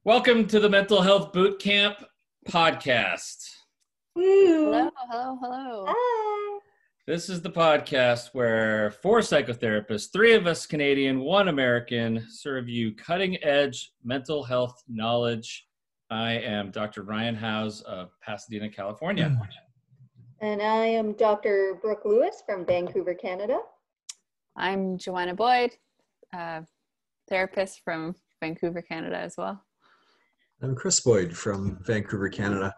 Welcome to the Mental Health Boot Camp podcast. Woo. Hello. Hi. This is the podcast where 4 psychotherapists, 3 of us Canadian, 1 American, serve you cutting-edge mental health knowledge. I am Dr. Ryan Howes of Pasadena, California. And I am Dr. Brooke Lewis from Vancouver, Canada. I'm Joanna Boyd, therapist from Vancouver, Canada as well. I'm Chris Boyd from Vancouver, Canada,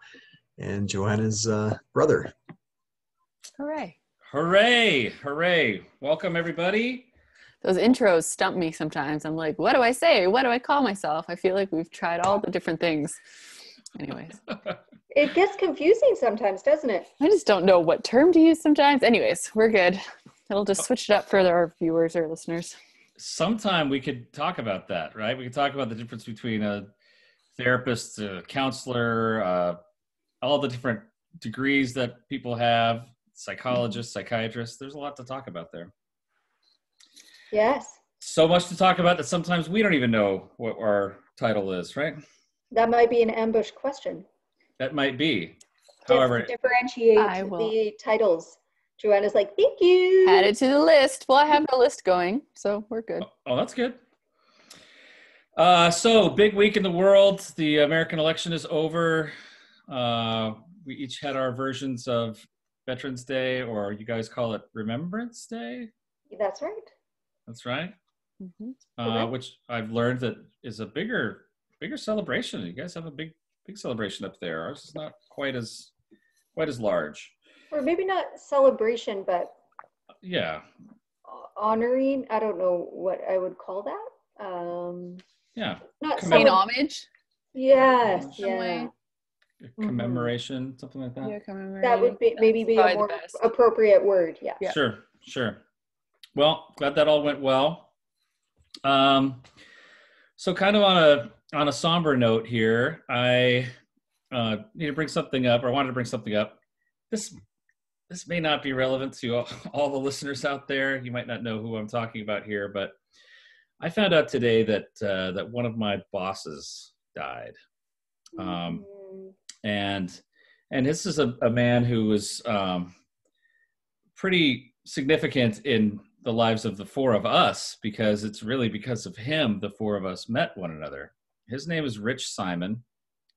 and Joanna's brother. Hooray. Hooray! Hooray! Welcome, everybody. Those intros stump me sometimes. I'm like, what do I say? What do I call myself? I feel like we've tried all the different things. Anyways. It gets confusing sometimes, doesn't it? I just don't know what term to use sometimes. Anyways, we're good. It'll just switch it up for our viewers or listeners. Sometime we could talk about that, right? We could talk about the difference between a therapist, a counselor, all the different degrees that people have, psychologists, psychiatrists. There's a lot to talk about there. Yes. So much to talk about that sometimes we don't even know what our title is, right? That might be an ambush question. That might be. However, differentiate the titles. Joanna's like, thank you. Add it to the list. Well, I have the list going, so we're good. Oh, that's good. So big week in the world. The American election is over. We each had our versions of Veterans Day, or you guys call it Remembrance Day. That's right. That's right. Mm-hmm. Which I've learned that is a bigger celebration. You guys have a big celebration up there. Ours is not quite as large. Or maybe not celebration, but yeah, honoring. I don't know what I would call that. Yeah. Not paying homage. Yes. Yeah. Commemoration, something like that. Yeah, commemoration. That would be a more appropriate word. Yeah. Sure. Well, glad that all went well. So kind of on a somber note here, I need to bring something up, or I wanted to bring something up. This may not be relevant to all the listeners out there. You might not know who I'm talking about here, but I found out today that one of my bosses died. And this is a man who was pretty significant in the lives of the 4 of us, because it's really because of him the 4 of us met one another. His name is Rich Simon,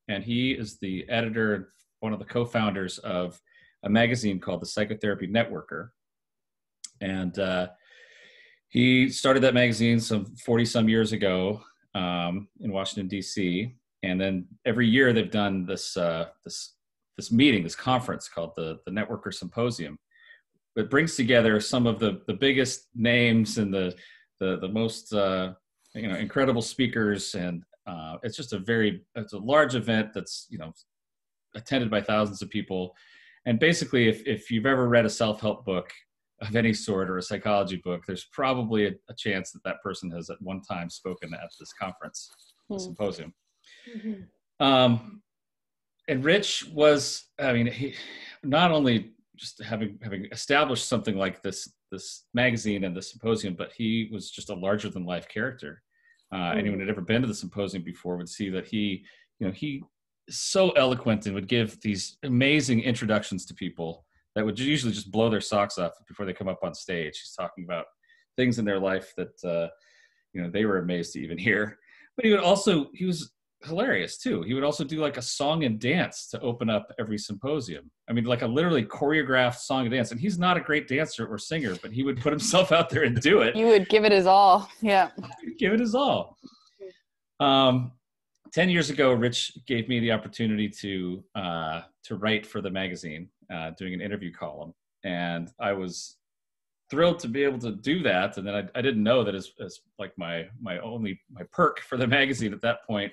and he is the editor, one of the co-founders of a magazine called the Psychotherapy Networker. And he started that magazine some 40 some years ago in Washington, D.C. And then every year they've done this meeting, this conference called the Networker Symposium. It brings together some of the biggest names and the most incredible speakers, and it's just it's a large event that's attended by thousands of people. And basically, if you've ever read a self-help book of any sort or a psychology book, there's probably a chance that person has at one time spoken at this conference, the symposium. Mm-hmm. And Rich was, he not only just having established something like this magazine and the symposium, but he was just a larger than life character. Anyone who had ever been to the symposium before would see that he so eloquent and would give these amazing introductions to people that would usually just blow their socks off before they come up on stage. He's talking about things in their life that they were amazed to even hear. But he was hilarious too. He would also do like a song and dance to open up every symposium. Like a literally choreographed song and dance. And he's not a great dancer or singer, but he would put himself out there and do it. You would give it his all. Yeah. Give it his all. 10 years ago, Rich gave me the opportunity to write for the magazine, doing an interview column. And I was thrilled to be able to do that. And then I didn't know that as like my perk for the magazine at that point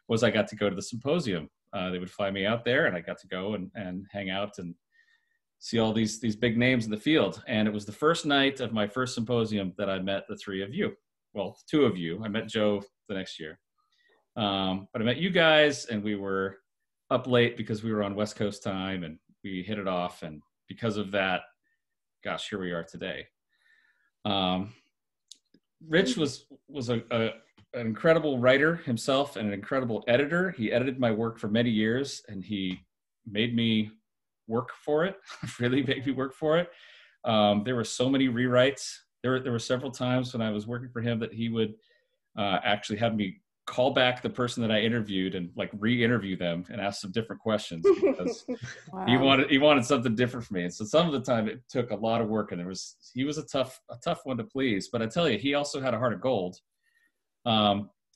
was I got to go to the symposium. They would fly me out there, and I got to go and hang out and see all these big names in the field. And it was the first night of my first symposium that I met the 3 of you. Well, 2 of you. I met Joe the next year. But I met you guys, and we were up late because we were on West Coast time, and we hit it off. And because of that, gosh, here we are today. Rich was an incredible writer himself and an incredible editor. He edited my work for many years, and he made me work for it, really made me work for it. There were so many rewrites. There were several times when I was working for him that he would actually have me call back the person that I interviewed and like re-interview them and ask some different questions because Wow. he wanted something different from me. And so some of the time it took a lot of work, and he was a tough one to please. But I tell you, he also had a heart of gold.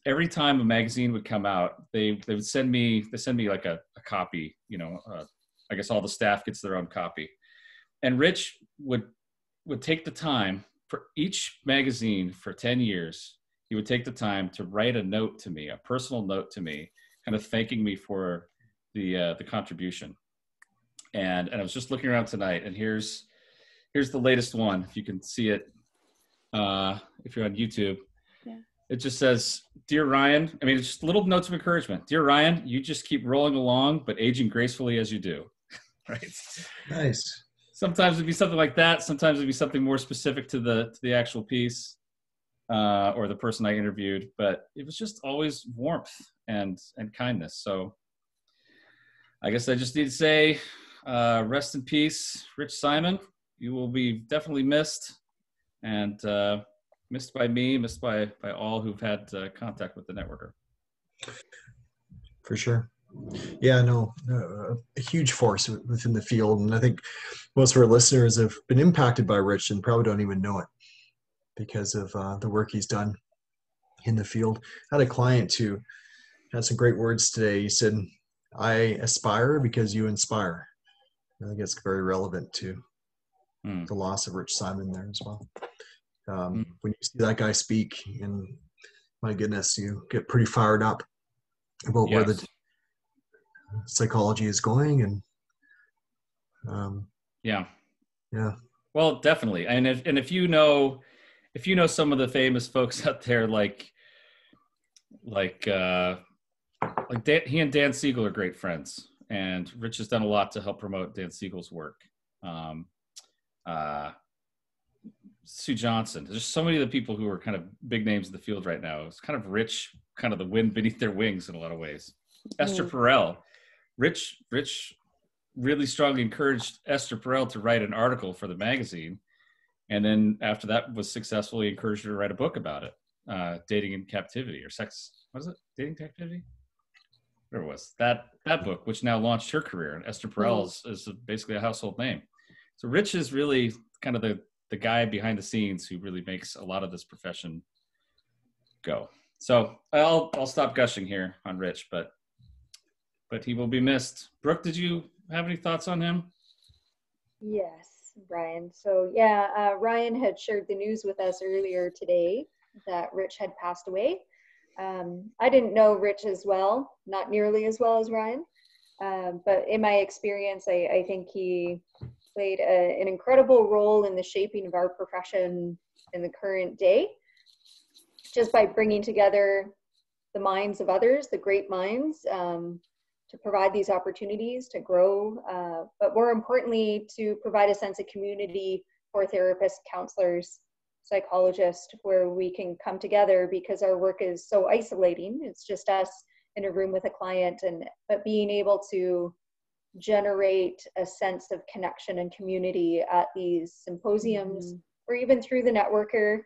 Every time a magazine would come out, they would send me like a copy. I guess all the staff gets their own copy, and Rich would take the time for each magazine for 10 years. He would take the time to write a note to me, a personal note to me, kind of thanking me for the contribution. And I was just looking around tonight, and here's the latest one. If you can see it, if you're on YouTube, yeah. It just says, "Dear Ryan," I mean, it's just little notes of encouragement. "Dear Ryan, you just keep rolling along, but aging gracefully as you do." Right. Nice. Sometimes it'd be something like that. Sometimes it'd be something more specific to the actual piece. Or the person I interviewed, but it was just always warmth and kindness. So I guess I just need to say, rest in peace, Rich Simon. You will be definitely missed, and missed by me, missed by all who've had contact with the networker. For sure. Yeah, no, a huge force within the field. And I think most of our listeners have been impacted by Rich and probably don't even know it, because of the work he's done in the field. I had a client who had some great words today. He said, "I aspire because you inspire." I think it's very relevant to the loss of Rich Simon there as well. When you see that guy speak, and my goodness, you get pretty fired up about where the psychology is going. And yeah. Well, definitely. And if you know some of the famous folks out there, like he and Dan Siegel are great friends, and Rich has done a lot to help promote Dan Siegel's work. Sue Johnson. There's just so many of the people who are kind of big names in the field right now. It's kind of Rich, kind of the wind beneath their wings in a lot of ways. Esther Perel. Rich really strongly encouraged Esther Perel to write an article for the magazine. And then after that was successful, he encouraged her to write a book about it, Dating in Captivity, or Sex, what is it? Dating Captivity? Whatever it was. That book, which now launched her career. And Esther Perel is basically a household name. So Rich is really kind of the guy behind the scenes who really makes a lot of this profession go. So I'll stop gushing here on Rich, but he will be missed. Brooke, did you have any thoughts on him? Yes, Ryan. So yeah, Ryan had shared the news with us earlier today that Rich had passed away. I didn't know Rich as well, not nearly as well as Ryan, but in my experience, I think he played an incredible role in the shaping of our profession in the current day, just by bringing together the minds of others, the great minds, to provide these opportunities to grow, but more importantly, to provide a sense of community for therapists, counselors, psychologists, where we can come together, because our work is so isolating. It's just us in a room with a client, but being able to generate a sense of connection and community at these symposiums, or even through the networker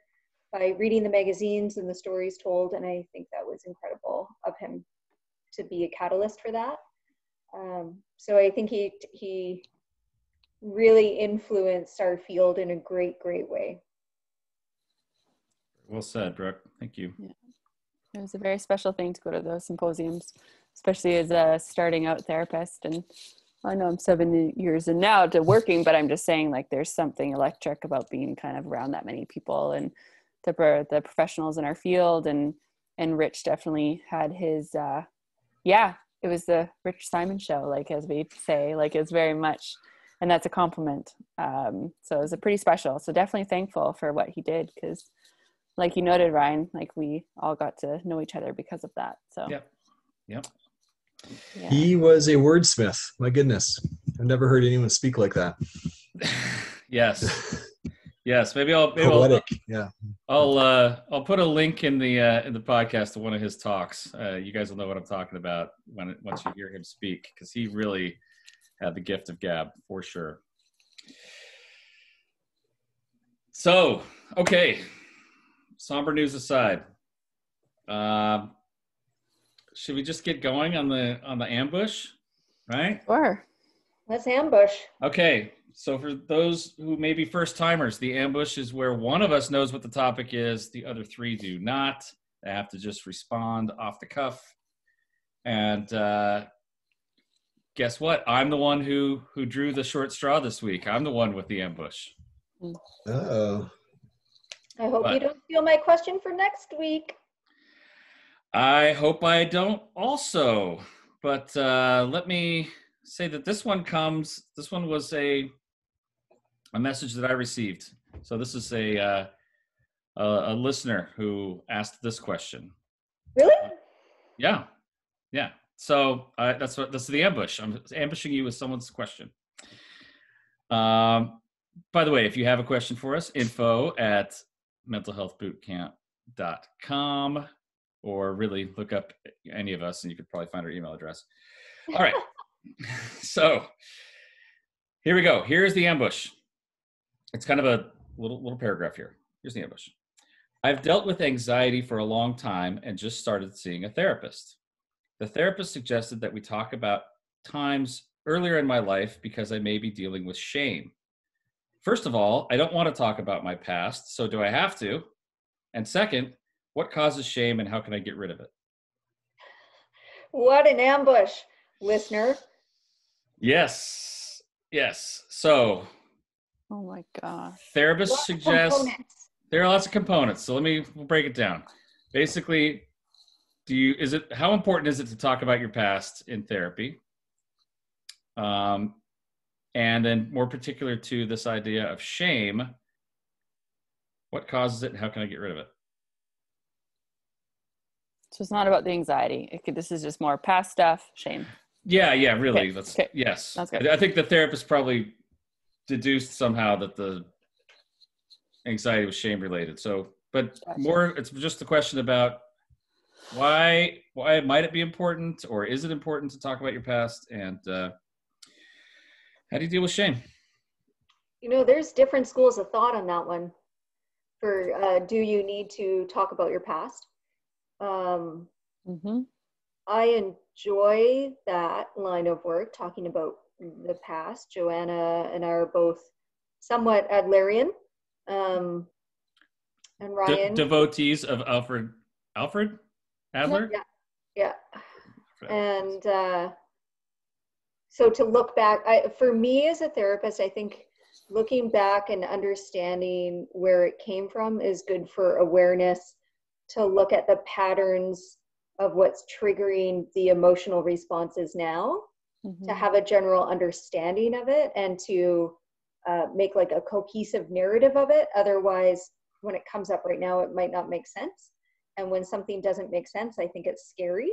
by reading the magazines and the stories told. And I think that was incredible of him to be a catalyst for that. So I think he really influenced our field in a great, great way. Well said, Brooke. Thank you. Yeah. It was a very special thing to go to those symposiums, especially as a starting out therapist. And I know I'm 7 years in now to working, but I'm just saying, like, there's something electric about being kind of around that many people and the professionals in our field. And Rich definitely had his, it was the Rich Simon show, like, as we say, like, it's very much, and that's a compliment. So it was a pretty special. So definitely thankful for what he did, because like you noted, Ryan, like, we all got to know each other because of that. So Yep. Yeah. He was a wordsmith. My goodness. I've never heard anyone speak like that. Yes. Yes, maybe I'll Poetic. Yeah. I'll put a link in the podcast to one of his talks. You guys will know what I'm talking about once you hear him speak, because he really had the gift of gab for sure. So, okay, somber news aside, should we just get going on the ambush, right? Sure. Let's ambush. Okay, so for those who may be first timers, the ambush is where one of us knows what the topic is, the other three do not. They have to just respond off the cuff. And guess what? I'm the one who drew the short straw this week. I'm the one with the ambush. Uh-oh. I hope you don't steal my question for next week. I hope I don't also. But let me say that this one was a message that I received. So this is a listener who asked this question. Really? Yeah. So that's the ambush. I'm ambushing you with someone's question. By the way, if you have a question for us, info@mentalhealthbootcamp.com, or really look up any of us and you could probably find our email address. All right. So here we go. Here's the ambush. It's kind of a little paragraph here. Here's the ambush. I've dealt with anxiety for a long time and just started seeing a therapist. The therapist suggested that we talk about times earlier in my life because I may be dealing with shame. First of all, I don't want to talk about my past, so do I have to? And second, what causes shame and how can I get rid of it? What an ambush, listener. Yes. So, Oh my gosh. Therapist suggests there are lots of components. So we'll break it down. Basically, how important is it to talk about your past in therapy? And then more particular to this idea of shame, what causes it and how can I get rid of it? So it's not about the anxiety. This is just more past stuff, shame. Yeah, really. Okay. Yes. That's good. I think the therapist probably deduced somehow that the anxiety was shame related. So, but more, it's just a question about why might it be important, or is it important to talk about your past, and how do you deal with shame? There's different schools of thought on that one. For do you need to talk about your past? I enjoy that line of work, talking about the past. Joanna and I are both somewhat Adlerian, and Ryan. Devotees of Alfred Adler? Yeah. And so to look back, for me as a therapist, I think looking back and understanding where it came from is good for awareness, to look at the patterns of what's triggering the emotional responses now, to have a general understanding of it, and to make like a cohesive narrative of it. Otherwise, when it comes up right now, it might not make sense. And when something doesn't make sense, I think it's scary.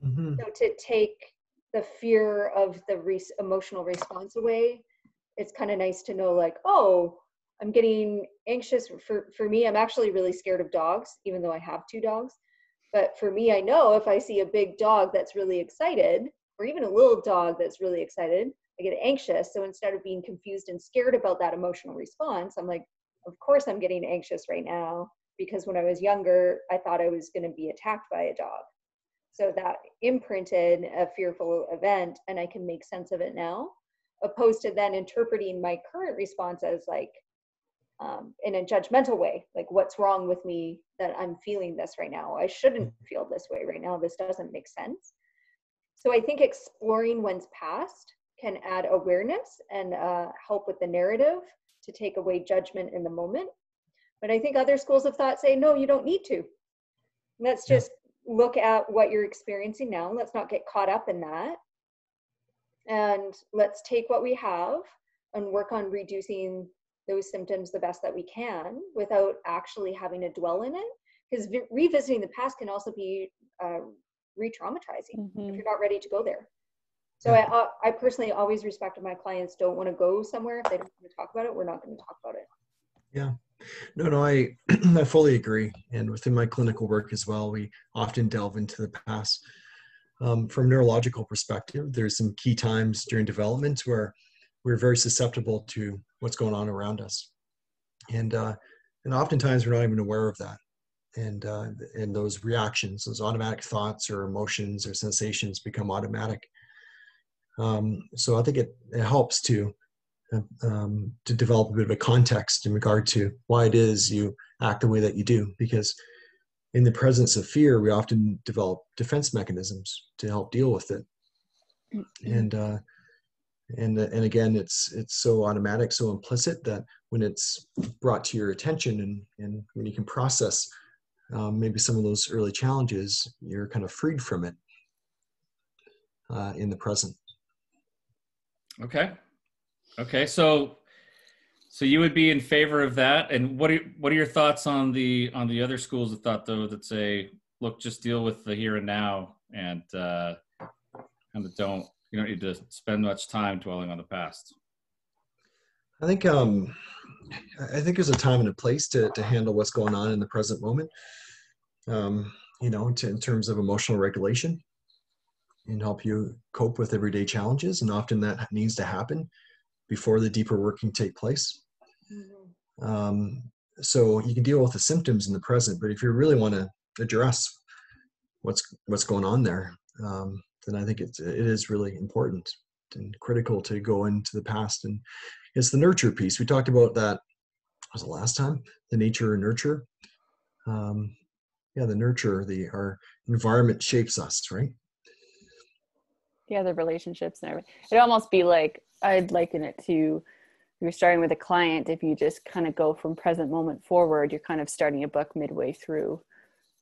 So to take the fear of the emotional response away, it's kind of nice to know, like, oh, I'm getting anxious. For me, I'm actually really scared of dogs, even though I have 2 dogs. But for me, I know if I see a big dog that's really excited, or even a little dog that's really excited, I get anxious. So instead of being confused and scared about that emotional response, I'm like, of course I'm getting anxious right now, because when I was younger, I thought I was going to be attacked by a dog. So that imprinted a fearful event, and I can make sense of it now, opposed to then interpreting my current response as like, in a judgmental way, like, what's wrong with me that I'm feeling this right now? I shouldn't feel this way right now. This doesn't make sense. So I think exploring one's past can add awareness and help with the narrative to take away judgment in the moment. But I think other schools of thought say, no, you don't need to. Let's just look at what you're experiencing now. Let's not get caught up in that. And let's take what we have and work on reducing those symptoms the best that we can without actually having to dwell in it. Because revisiting the past can also be re-traumatizing if you're not ready to go there. So I personally always respect if my clients don't want to go somewhere. If they don't want to talk about it, we're not going to talk about it. Yeah. No, I I fully agree. And within my clinical work as well, we often delve into the past. From a neurological perspective, there's some key times during development where we're very susceptible to what's going on around us, and oftentimes we're not even aware of that. And those reactions, those automatic thoughts or emotions or sensations become automatic. So I think it helps to develop a bit of a context in regard to why it is you act the way that you do. Because in the presence of fear, we often develop defense mechanisms to help deal with it. And again, it's so automatic, so implicit that when it's brought to your attention and when you can process maybe some of those early challenges, you're kind of freed from it in the present. Okay. So you would be in favor of that. And what are your thoughts on the other schools of thought, though, that say, look, just deal with the here and now, and kind of you don't need to spend much time dwelling on the past? I think there's a time and a place to handle what's going on in the present moment. In terms of emotional regulation, and help you cope with everyday challenges. And often that needs to happen before the deeper work can take place. So you can deal with the symptoms in the present, but if you really want to address what's going on there, then I think it is really important and critical to go into the past. And it's the nurture piece. We talked about that, was it last time? The nature and nurture. The nurture, our environment shapes us, right? Yeah, the relationships and everything. It'd almost be like, I'd liken it to, you're starting with a client. If you just kind of go from present moment forward, you're kind of starting a book midway through.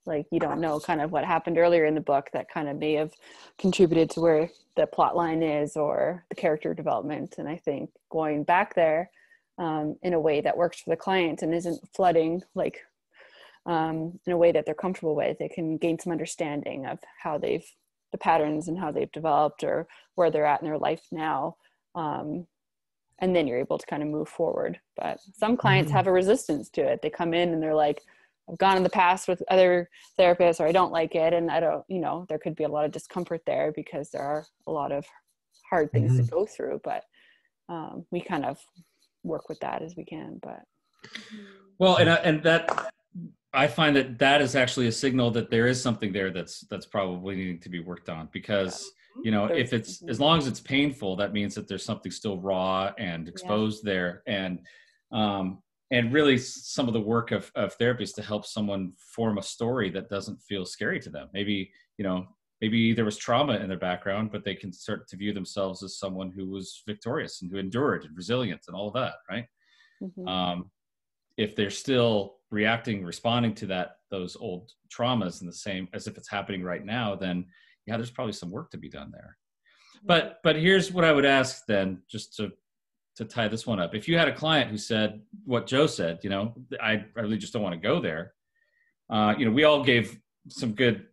Like, you don't know kind of what happened earlier in the book that kind of may have contributed to where the plot line is or the character development. And I think going back there in a way that works for the client and isn't flooding, like in a way that they're comfortable with, they can gain some understanding of how the patterns and how they've developed or where they're at in their life now. And then you're able to kind of move forward. But some clients have a resistance to it. They come in and they're like, I've gone in the past with other therapists, or I don't like it. And I don't, there could be a lot of discomfort there because there are a lot of hard things to go through, but we kind of work with that as we can. But well, and that, I find that is actually a signal that there is something there that's probably needing to be worked on, because if it's, as long as it's painful, that means that there's something still raw and exposed there. And really some of the work of therapy is to help someone form a story that doesn't feel scary to them. Maybe there was trauma in their background, but they can start to view themselves as someone who was victorious and who endured and resilient and all of that, right? If they're still responding to those old traumas in the same as if it's happening right now, then there's probably some work to be done there. But here's what I would ask then, just to tie this one up. If you had a client who said what Joe said, I really just don't want to go there. We all gave some good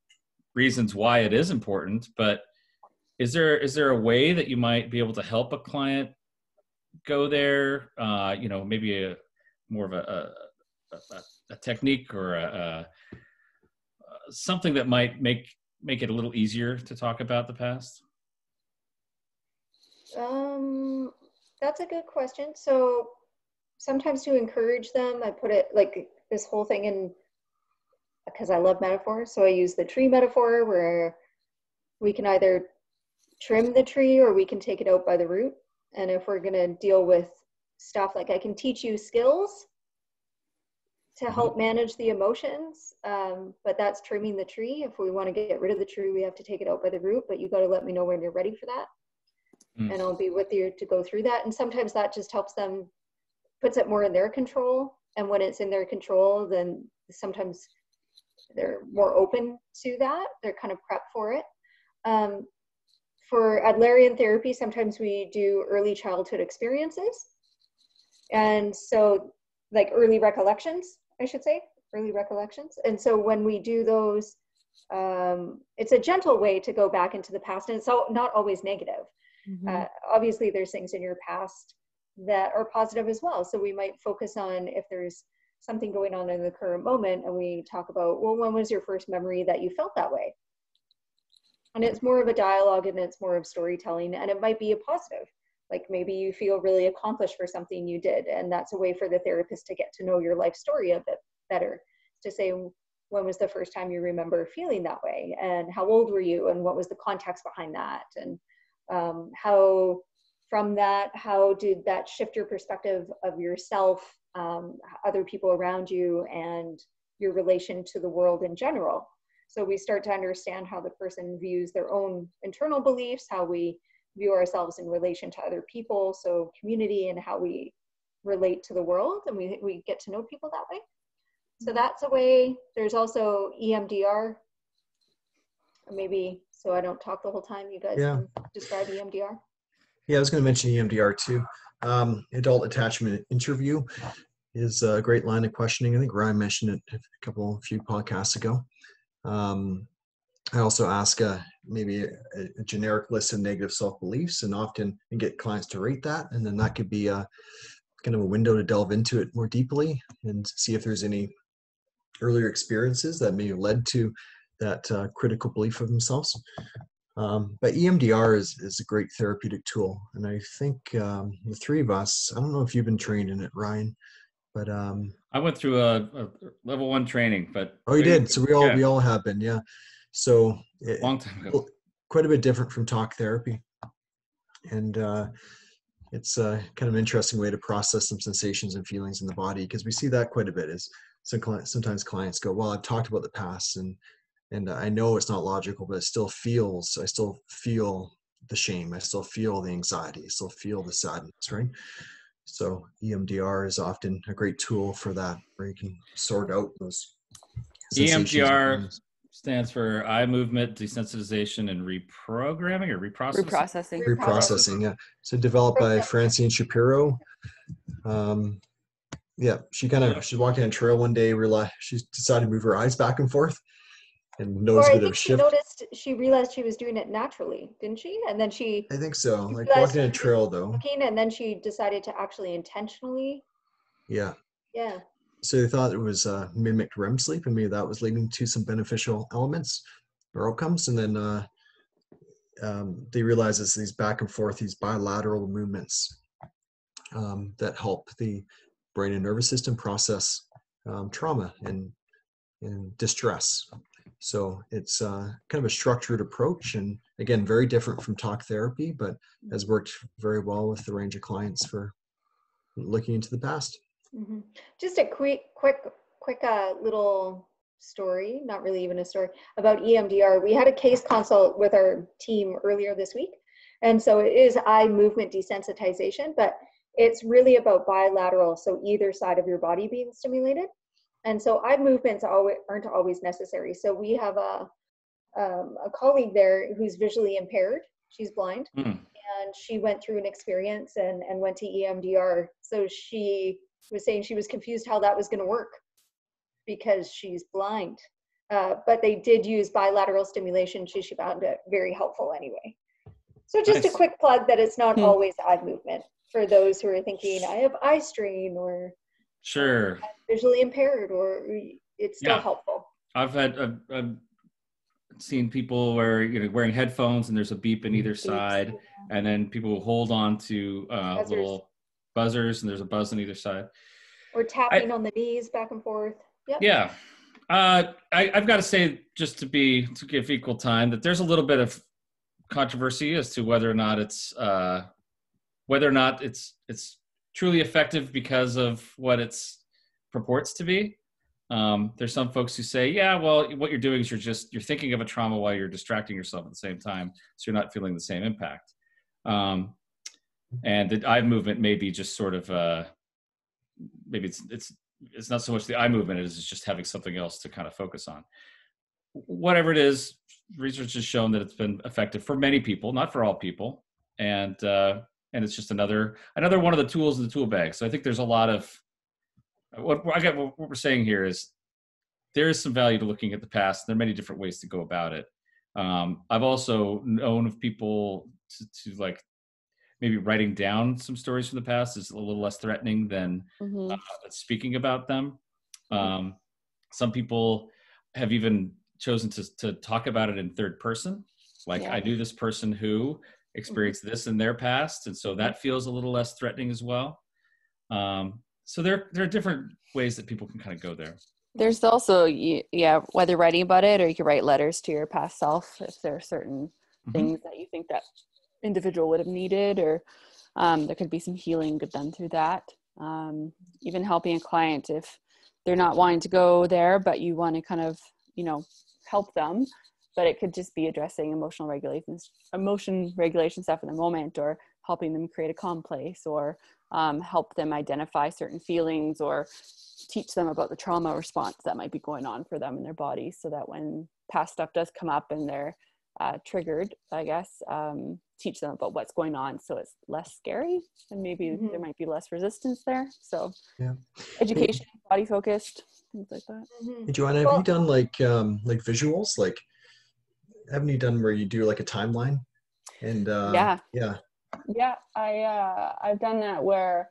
reasons why it is important, but is there a way that you might be able to help a client go there? Maybe more of a technique or something that might make it a little easier to talk about the past? That's a good question. So sometimes to encourage them, I put it like this whole thing in, because I love metaphors. So I use the tree metaphor, where we can either trim the tree or we can take it out by the root. And if we're going to deal with stuff like, I can teach you skills to help manage the emotions, but that's trimming the tree. If we want to get rid of the tree, we have to take it out by the root, but you got to let me know when you're ready for that. And I'll be with you to go through that. And sometimes that just helps them, puts it more in their control. And when it's in their control, then sometimes they're more open to that. They're kind of prepped for it. For Adlerian therapy, sometimes we do early childhood experiences. And so like early recollections, I should say, early recollections. And so when we do those, it's a gentle way to go back into the past. And it's not always negative. Obviously there's things in your past that are positive as well. So we might focus on if there's something going on in the current moment, and we talk about, well, when was your first memory that you felt that way? And it's more of a dialogue, and it's more of storytelling, and it might be a positive. Like maybe you feel really accomplished for something you did, and that's a way for the therapist to get to know your life story a bit better, to say, when was the first time you remember feeling that way, and how old were you, and what was the context behind that, and how from that, how did that shift your perspective of yourself, other people around you, and your relation to the world in general. So we start to understand how the person views their own internal beliefs, how we view ourselves in relation to other people, so community, and how we relate to the world, and we get to know people that way. So that's a way. There's also EMDR. Maybe, so I don't talk the whole time, you guys can describe EMDR. Yeah, I was going to mention EMDR too. Adult attachment interview is a great line of questioning. I think Ryan mentioned it a few podcasts ago. I also ask maybe a generic list of negative self-beliefs, and often get clients to rate that. And then that could be a kind of a window to delve into it more deeply and see if there's any earlier experiences that may have led to that critical belief of themselves. But EMDR is a great therapeutic tool. And I think the three of us, I don't know if you've been trained in it, Ryan, but I went through a level 1 training, but oh, you did. So we all have been, yeah. So long time ago, quite a bit different from talk therapy, and it's kind of an interesting way to process some sensations and feelings in the body, because we see that quite a bit. Is sometimes clients go, well, I've talked about the past, and I know it's not logical, but I still feel the shame, I still feel the anxiety, I still feel the sadness, right? So EMDR is often a great tool for that, where you can sort out those sensations. EMDR stands for eye movement desensitization and reprogramming, or reprocessing. Reprocessing, yeah. So developed by Francine Shapiro. Yeah, she's walking on a trail one day, realized she decided to move her eyes back and forth, and noticed a bit of a shift. She realized she was doing it naturally, didn't she? And then I think so. Like walking on a trail though. And then she decided to actually intentionally. Yeah. Yeah. So they thought it was mimicked REM sleep, and maybe that was leading to some beneficial elements or outcomes. And then they realized it's these back and forth, these bilateral movements that help the brain and nervous system process trauma and distress. So it's kind of a structured approach, and again, very different from talk therapy, but has worked very well with the range of clients for looking into the past. Mm-hmm. Just a quick little story, not really even a story, about EMDR. We had a case consult with our team earlier this week. And so it is eye movement desensitization, but it's really about bilateral, so either side of your body being stimulated. And so eye movements aren't always necessary. So we have a colleague there who's visually impaired. She's blind. And she went through an experience and went to EMDR. So she was saying she was confused how that was going to work because she's blind. But they did use bilateral stimulation. She found it very helpful anyway. So just a quick plug that it's not always eye movement for those who are thinking, I have eye strain, or sure, I'm visually impaired, or it's still helpful. I've seen people wearing headphones, and there's a beep in either side, and then people hold on to little buzzers, and there's a buzz on either side. Or tapping on the knees back and forth. Yep. Yeah. I've got to say, just to give equal time, that there's a little bit of controversy as to whether or not it's truly effective because of what it purports to be. There's some folks who say, yeah, well, what you're doing is you're thinking of a trauma while you're distracting yourself at the same time, so you're not feeling the same impact. And the eye movement may be just sort of maybe it's not so much the eye movement as it's just having something else to kind of focus on. Whatever it is, research has shown that it's been effective for many people, not for all people, and it's just another one of the tools in the tool bag. So I think there's a lot of what we're saying here is there is some value to looking at the past. There are many different ways to go about it. I've also known of people to like maybe writing down some stories from the past is a little less threatening than speaking about them. Some people have even chosen to talk about it in third person. Like, I knew this person who experienced this in their past, and so that feels a little less threatening as well. So there are different ways that people can kind of go there. There's also, whether writing about it, or you could write letters to your past self if there are certain things that you think that individual would have needed, or there could be some healing done through that. Even helping a client if they're not wanting to go there, but you want to kind of, help them, but it could just be addressing emotion regulation stuff in the moment, or helping them create a calm place, or help them identify certain feelings, or teach them about the trauma response that might be going on for them in their body, so that when past stuff does come up and they're triggered, I guess, teach them about what's going on so it's less scary, and maybe there might be less resistance there. So education, body focused, things like that. Hey, Joanna, have you done like visuals? Like, haven't you done where you do like a timeline? And I've done that, where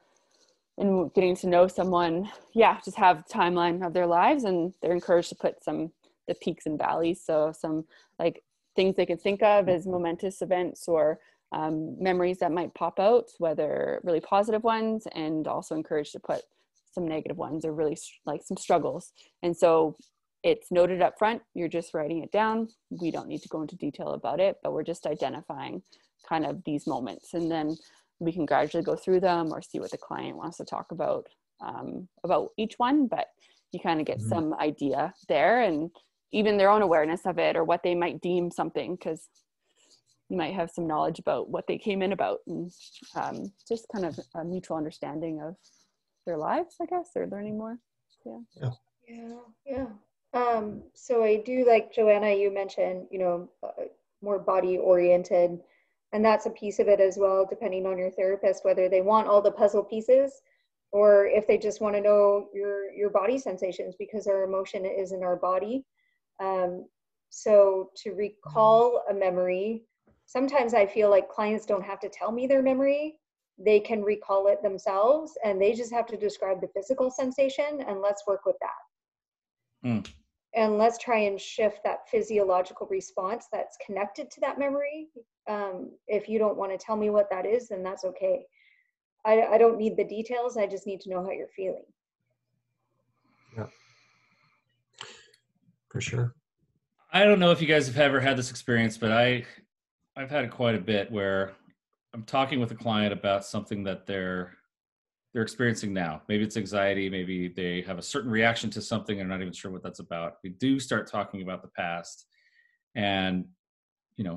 in getting to know someone, just have a timeline of their lives, and they're encouraged to put the peaks and valleys. So some like things they can think of as momentous events, or memories that might pop out, whether really positive ones, and also encouraged to put some negative ones, or really like some struggles. And so it's noted up front. You're just writing it down. We don't need to go into detail about it, but we're just identifying kind of these moments, and then we can gradually go through them, or see what the client wants to talk about each one. But you kind of get some idea there, and even their own awareness of it, or what they might deem something, because you might have some knowledge about what they came in about, and just kind of a mutual understanding of their lives, I guess, or learning more. So I do, like Joanna, you mentioned, more body oriented, and that's a piece of it as well, depending on your therapist, whether they want all the puzzle pieces, or if they just want to know your body sensations, because our emotion is in our body. So to recall a memory, sometimes I feel like clients don't have to tell me their memory. They can recall it themselves, and they just have to describe the physical sensation, and let's work with that. And let's try and shift that physiological response that's connected to that memory. If you don't want to tell me what that is, then that's okay. I don't need the details. I just need to know how you're feeling. Yeah, for sure. I don't know if you guys have ever had this experience, but I've had it quite a bit, where I'm talking with a client about something that they're experiencing now. Maybe it's anxiety, maybe they have a certain reaction to something and they're not even sure what that's about. We do start talking about the past, and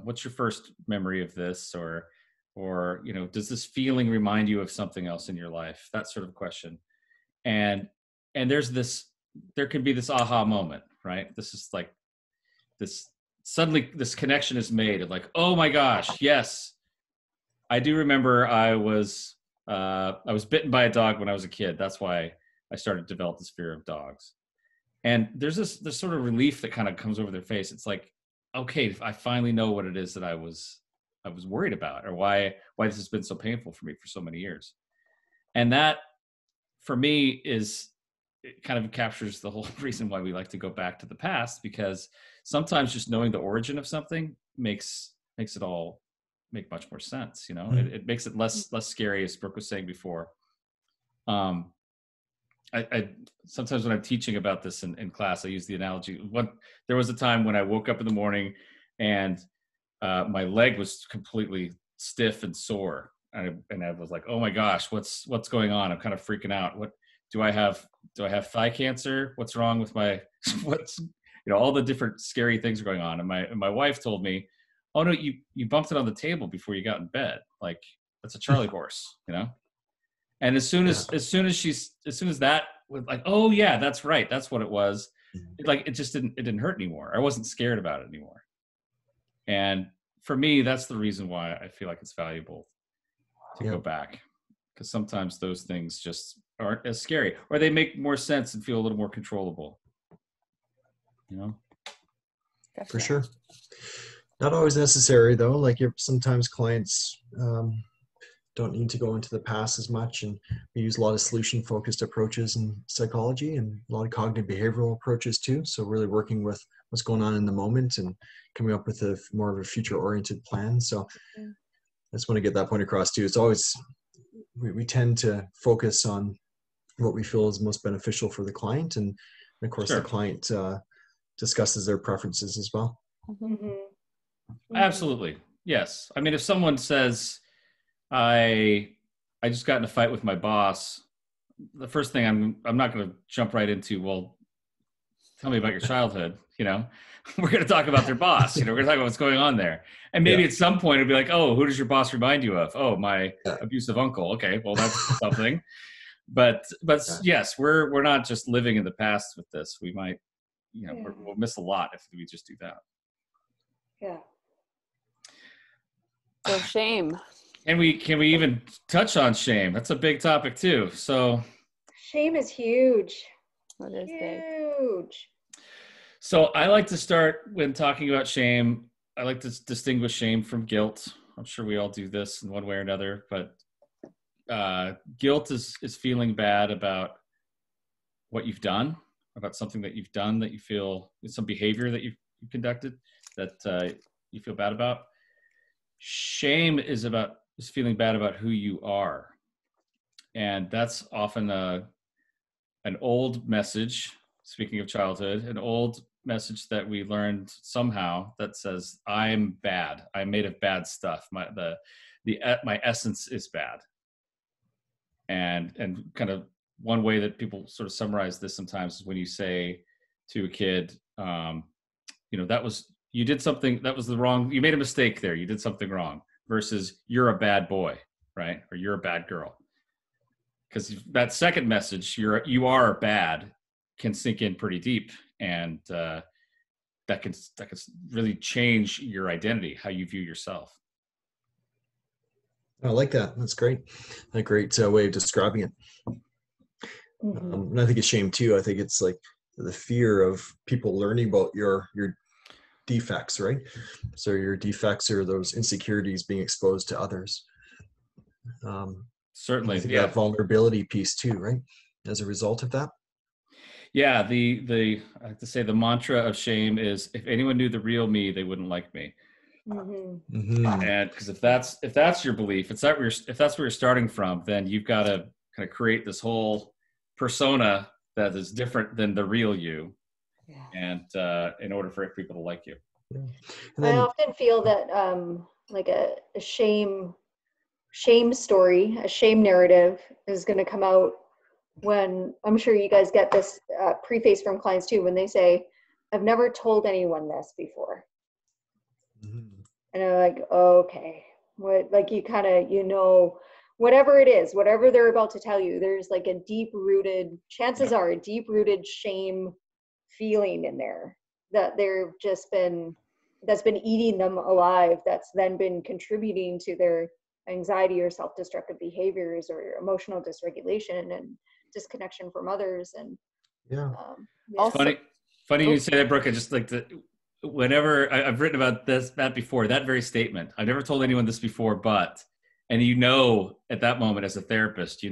what's your first memory of this, or does this feeling remind you of something else in your life? That sort of question. And there can be this aha moment, right? This is like suddenly this connection is made of like, oh my gosh, yes, I do remember I was bitten by a dog when I was a kid. That's why I started to develop this fear of dogs. And there's this sort of relief that kind of comes over their face. It's like, okay, I finally know what it is that I was worried about, or why this has been so painful for me for so many years. And that, for me, it kind of captures the whole reason why we like to go back to the past, because sometimes just knowing the origin of something makes it all make much more sense. It makes it less scary, as Brooke was saying before. I sometimes when I'm teaching about this in class, I use the analogy. There was a time when I woke up in the morning and my leg was completely stiff and sore, and I was like, oh my gosh, what's going on? I'm kind of freaking out. What do I have thigh cancer? What's wrong with my all the different scary things are going on. And my wife told me, oh no, you bumped it on the table before you got in bed. Like, that's a Charlie horse, And as soon as that was like, oh yeah, that's right, that's what it was. It just didn't hurt anymore. I wasn't scared about it anymore. And for me, that's the reason why I feel like it's valuable to go back, because sometimes those things just aren't as scary, or they make more sense and feel a little more controllable. For sure. Not always necessary though. Like, sometimes clients don't need to go into the past as much. And we use a lot of solution-focused approaches in psychology and a lot of cognitive behavioral approaches too. So really working with what's going on in the moment and coming up with a more of a future-oriented plan. So I just want to get that point across too. It's always, we tend to focus on what we feel is most beneficial for the client. And of course, Sure. the client discusses their preferences as well. Absolutely. Yes. I mean, if someone says, I just got in a fight with my boss, the first thing I'm not going to jump right into, well, tell me about your childhood. We're going to talk about their boss. We're going to talk about what's going on there. And maybe at some point it'll be like, oh, who does your boss remind you of? Oh, my abusive uncle. Okay, well, that's something. But yes, we're not just living in the past with this. We might, we'll miss a lot if we just do that. Yeah. So shame. And can we even touch on shame? That's a big topic too. So shame is huge. What is big? Huge. So I like to start when talking about shame. I like to distinguish shame from guilt. I'm sure we all do this in one way or another, but guilt is feeling bad about what you've done, about something that you've done that you feel, some behavior that you've conducted that you feel bad about. Shame is feeling bad about who you are. And that's often an old message, speaking of childhood, an old message that we learned somehow that says, I'm bad. I'm made of bad stuff. My essence is bad. And kind of one way that people sort of summarize this sometimes is when you say to a kid, you did something that was you made a mistake there. You did something wrong versus you're a bad boy, right? Or you're a bad girl. Because that second message, you are bad, can sink in pretty deep. And that can really change your identity, how you view yourself. I like that. That's great. A great way of describing it. And I think it's shame too. I think it's like the fear of people learning about your defects, right? So your defects are those insecurities being exposed to others. Certainly, I think that vulnerability piece too, right? As a result of that. Yeah, I have to say the mantra of shame is, if anyone knew the real me, they wouldn't like me. And because if that's your belief, if that's where you're starting from, then you've got to kind of create this whole persona that is different than the real you, and in order for people to like you. I often feel that like a shame story, a shame narrative is going to come out when, I'm sure you guys get this preface from clients too, when they say, I've never told anyone this before. And I'm like, okay, what, like you kind of, whatever it is, whatever they're about to tell you, there's like a deep-rooted shame feeling in there that that's been eating them alive, that's then been contributing to their anxiety or self-destructive behaviors or emotional dysregulation and disconnection from others. And funny you say that, Brooke. I just like to, whenever I've written about that before, that very statement, I've never told anyone this before, but, and at that moment as a therapist,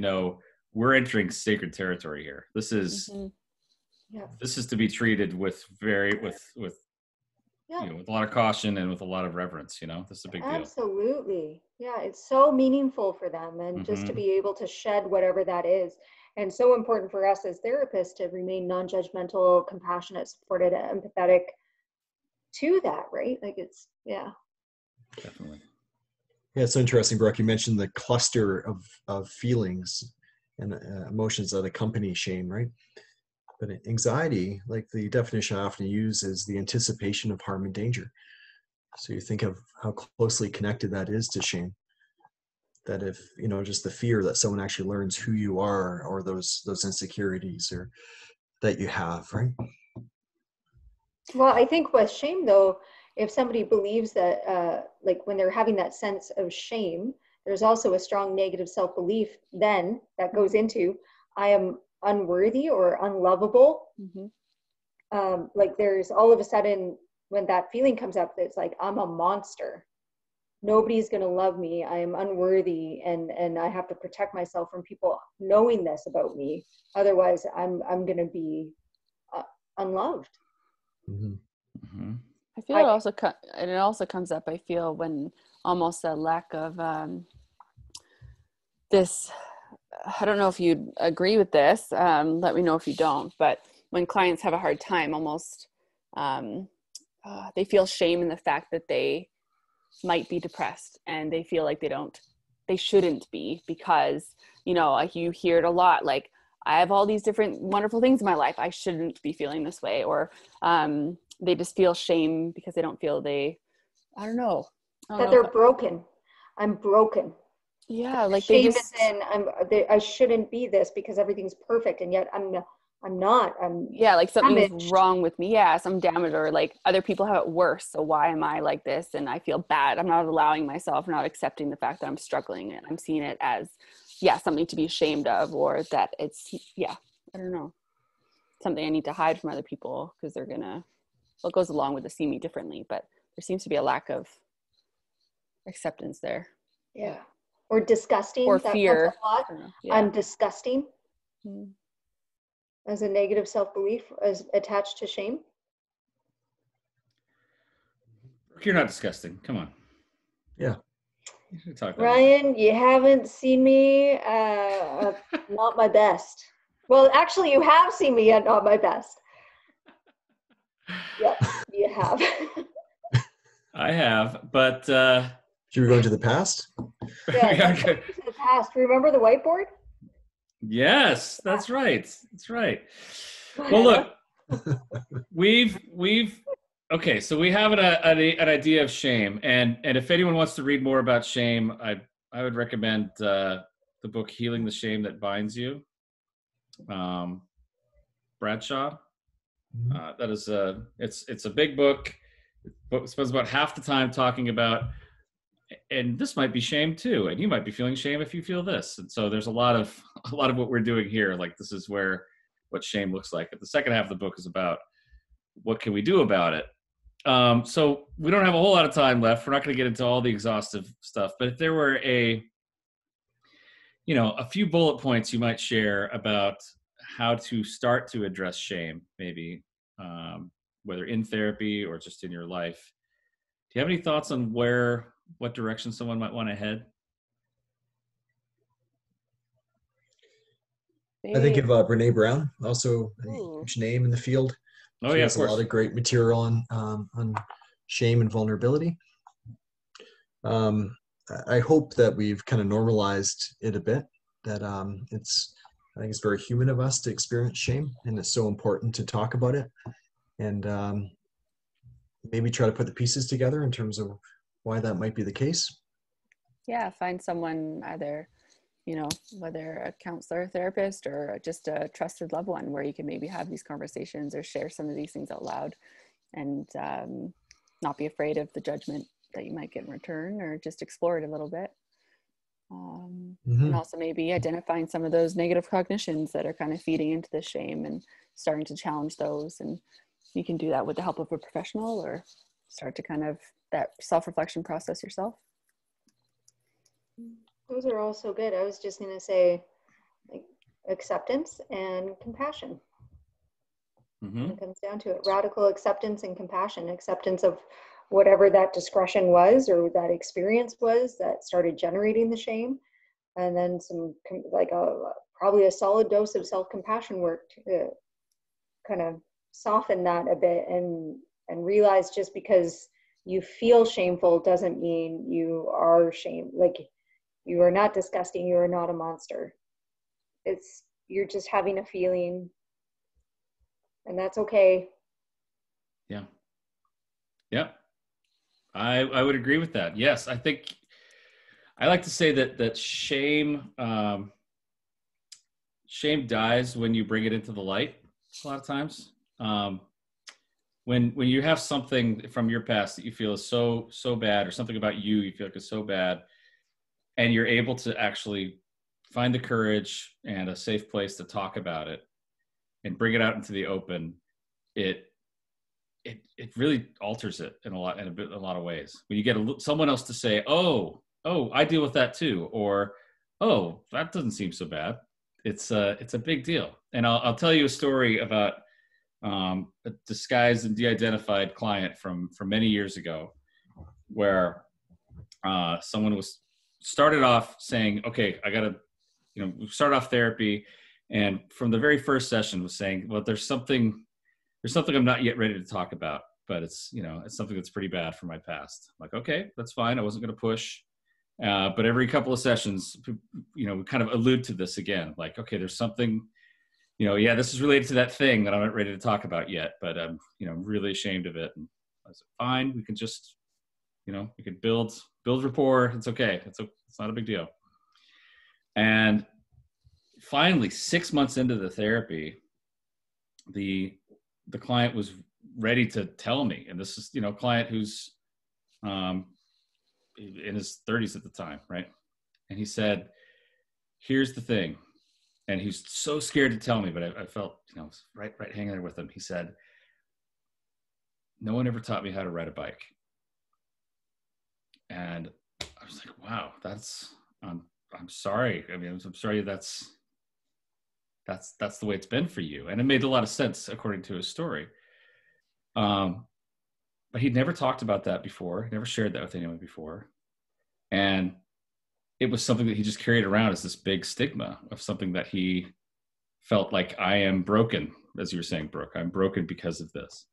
we're entering sacred territory here. This is to be treated with with a lot of caution and with a lot of reverence. This is a big deal. Absolutely. Yeah, it's so meaningful for them, and just to be able to shed whatever that is. And so important for us as therapists to remain non-judgmental, compassionate, supportive, empathetic to that, right? Like definitely. Yeah, it's so interesting, Brooke. You mentioned the cluster of feelings and emotions that accompany shame, right? But anxiety, like the definition I often use, is the anticipation of harm and danger. So you think of how closely connected that is to shame. That if, just the fear that someone actually learns who you are, or those insecurities or that you have, right? Well, I think with shame though, if somebody believes that, like when they're having that sense of shame, there's also a strong negative self-belief then that goes into, I am unworthy or unlovable. Like there's all of a sudden when that feeling comes up, it's like, I'm a monster. nobody's going to love me. I am unworthy, and I have to protect myself from people knowing this about me. Otherwise, I'm going to be unloved. Mm-hmm. Mm-hmm. I feel it also comes up, I feel, when almost a lack of this, I don't know if you'd agree with this, let me know if you don't, but when clients have a hard time, almost they feel shame in the fact that they might be depressed, and they feel like they shouldn't be, because, you know, like you hear it a lot, like, I have all these different wonderful things in my life, I shouldn't be feeling this way. Or they just feel shame because they don't feel I don't know that they're broken. I'm broken. Yeah, like shame is in I shouldn't be this because everything's perfect, and yet I'm not. Yeah, like something's damaged. wrong with me. Yeah, some damage, or like other people have it worse. So why am I like this? And I feel bad. I'm not allowing myself, not accepting the fact that I'm struggling, and I'm seeing it as, something to be ashamed of, or that it's, I don't know, something I need to hide from other people because they're gonna, well, it goes along with the see me differently, but there seems to be a lack of acceptance there. Yeah. Or disgusting. Or that fear. comes up a lot. I'm disgusting. Mm-hmm. As a negative self-belief as attached to shame. You're not disgusting. Come on. Yeah. You should talk Ryan, you haven't seen me not my best. Well, actually, you have seen me at not my best. Yep, you have. I have, but should we go into the past? Yeah, let's go into the past. Remember the whiteboard? Yes, that's right. That's right. Well, look, we've okay, so we have an idea of shame, and if anyone wants to read more about shame, I would recommend the book "Healing the Shame That Binds You," Bradshaw. That is it's a big book. It spends about half the time talking about, and this might be shame too, and you might be feeling shame if you feel this. And so there's a lot of what we're doing here. Like, this is what shame looks like. But the second half of the book is about what can we do about it. So we don't have a whole lot of time left. We're not going to get into all the exhaustive stuff, but if there were a few bullet points you might share about how to start to address shame, maybe whether in therapy or just in your life. Do you have any thoughts on what direction someone might want to head? I think of Brene Brown, also a huge name in the field. Oh, she yeah, has a lot of great material on shame and vulnerability. I hope that we've kind of normalized it a bit, that I think it's very human of us to experience shame, and it's so important to talk about it, and maybe try to put the pieces together in terms of why that might be the case. Yeah, find someone, either, whether a counselor, therapist, or just a trusted loved one, where you can maybe have these conversations or share some of these things out loud, and not be afraid of the judgment that you might get in return, or just explore it a little bit. And also maybe identifying some of those negative cognitions that are kind of feeding into the shame, and starting to challenge those. And you can do that with the help of a professional, or start to kind of that self-reflection process yourself. Those are all so good. I was just going to say, like, acceptance and compassion. When it comes down to it, radical acceptance and compassion. Acceptance of whatever that discretion was, or that experience was that started generating the shame, and then probably a solid dose of self-compassion work to kind of soften that a bit, and realize just because you feel shameful doesn't mean you are shamed. Like, you are not disgusting. You are not a monster. You're just having a feeling, and that's okay. Yeah. Yeah. I would agree with that. Yes. I think I like to say that shame dies when you bring it into the light a lot of times. When you have something from your past that you feel is so bad, or something about you feel like is so bad, and you're able to actually find the courage and a safe place to talk about it and bring it out into the open, it it really alters it in a lot of ways. When you get someone else to say, oh, I deal with that too, or oh, that doesn't seem so bad. It's a big deal. And I'll tell you a story about a disguised and de-identified client from many years ago, where someone started off saying, okay, I gotta, we started off therapy, and from the very first session was saying, well, there's something I'm not yet ready to talk about, but it's something that's pretty bad from my past. I'm like, okay, that's fine. I wasn't going to push. But every couple of sessions, we kind of allude to this again. Like, okay, there's something, yeah, this is related to that thing that I'm not ready to talk about yet, but I'm, really ashamed of it. And I was like, fine, we can just, we can build rapport. It's okay. It's not a big deal. And finally, 6 months into the therapy, the client was ready to tell me, and this is, a client who's in his 30s at the time, right? And he said, here's the thing. And he's so scared to tell me, but I felt, right hanging there with him. He said, no one ever taught me how to ride a bike. And I was like, wow, I'm sorry. I mean, I'm sorry that's the way it's been for you. And it made a lot of sense according to his story. But he'd never talked about that before, never shared that with anyone before. And it was something that he just carried around as this big stigma of something that he felt like, I am broken, as you were saying, Brooke, I'm broken because of this.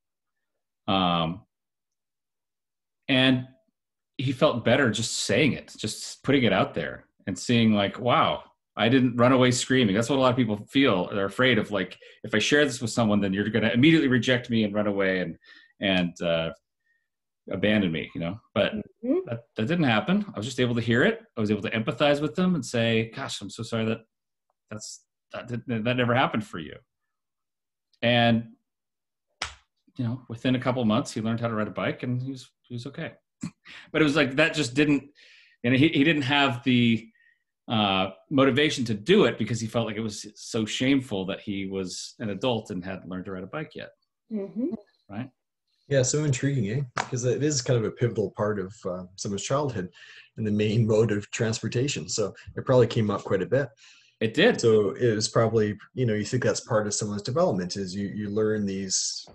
And he felt better just saying it, just putting it out there and seeing like, wow, I didn't run away screaming. That's what a lot of people feel. They're afraid of, like, if I share this with someone, then you're going to immediately reject me and run away and abandon me, but that didn't happen. I was just able to hear it. I was able to empathize with them and say, gosh, I'm so sorry that never happened for you. And, within a couple of months, he learned how to ride a bike, and he was okay. But it was like, that just didn't, he didn't have the motivation to do it because he felt like it was so shameful that he was an adult and hadn't learned to ride a bike yet. Mm-hmm. Right? Yeah, so intriguing, eh? Because it is kind of a pivotal part of someone's childhood and the main mode of transportation. So it probably came up quite a bit. It did. So it was probably, you think that's part of someone's development is you learn these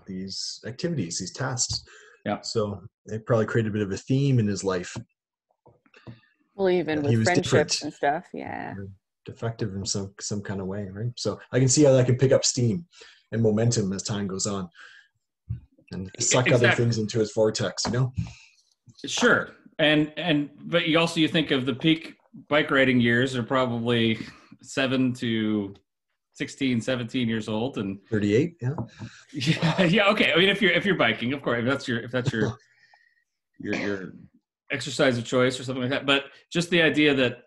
activities, these tasks. Yeah. So it probably created a bit of a theme in his life. Well, even with friendships and stuff, yeah. Defective in some kind of way, right? So I can see how that can pick up steam and momentum as time goes on, and suck other things into his vortex, Sure. But you think of the peak bike riding years are probably 7 to 16, 17 years old, and 38. Yeah. Okay. I mean, if you're biking, of course, if that's your exercise of choice or something like that. But just the idea that,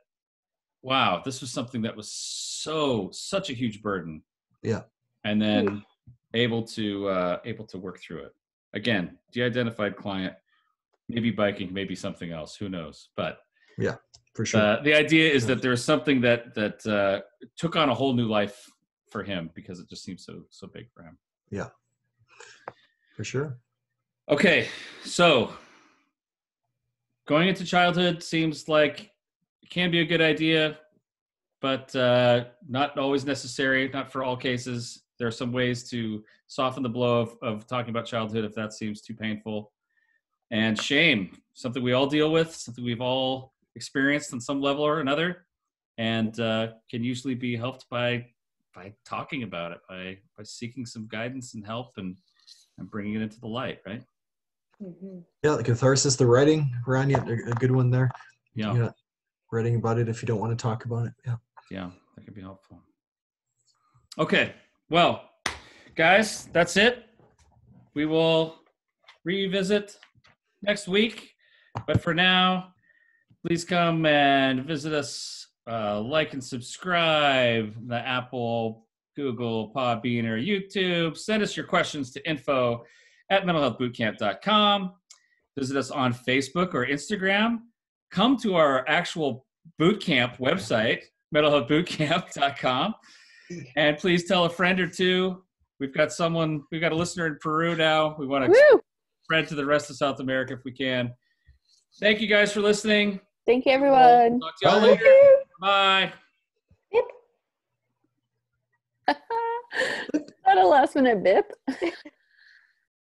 wow, this was something that was such a huge burden. Yeah. And then able to work through it. Again, de-identified client, maybe biking, maybe something else, who knows? But yeah, for sure. The idea is that there's something that took on a whole new life for him because it just seems so big for him. Yeah, for sure. Okay, so going into childhood seems like it can be a good idea, but not always necessary, not for all cases. There are some ways to soften the blow of talking about childhood if that seems too painful. And shame, something we all deal with, something we've all experienced on some level or another, and can usually be helped by talking about it, by seeking some guidance and help and bringing it into the light, right? Mm-hmm. Yeah, the catharsis, the writing, Ryan, a good one there. Yeah. Writing about it if you don't want to talk about it. Yeah, that could be helpful. Okay, well, guys, that's it. We will revisit next week, but for now, please come and visit us, like and subscribe, the Apple, Google, Podbean, or YouTube. Send us your questions to info@mentalhealthbootcamp.com. Visit us on Facebook or Instagram. Come to our actual boot camp website, mentalhealthbootcamp.com. And please tell a friend or two we've got a listener in Peru now. We want to spread to the rest of South America if we can. Thank you guys for listening. Thank you, everyone. Talk to y'all later. Bye. Yep. Not a last minute bip.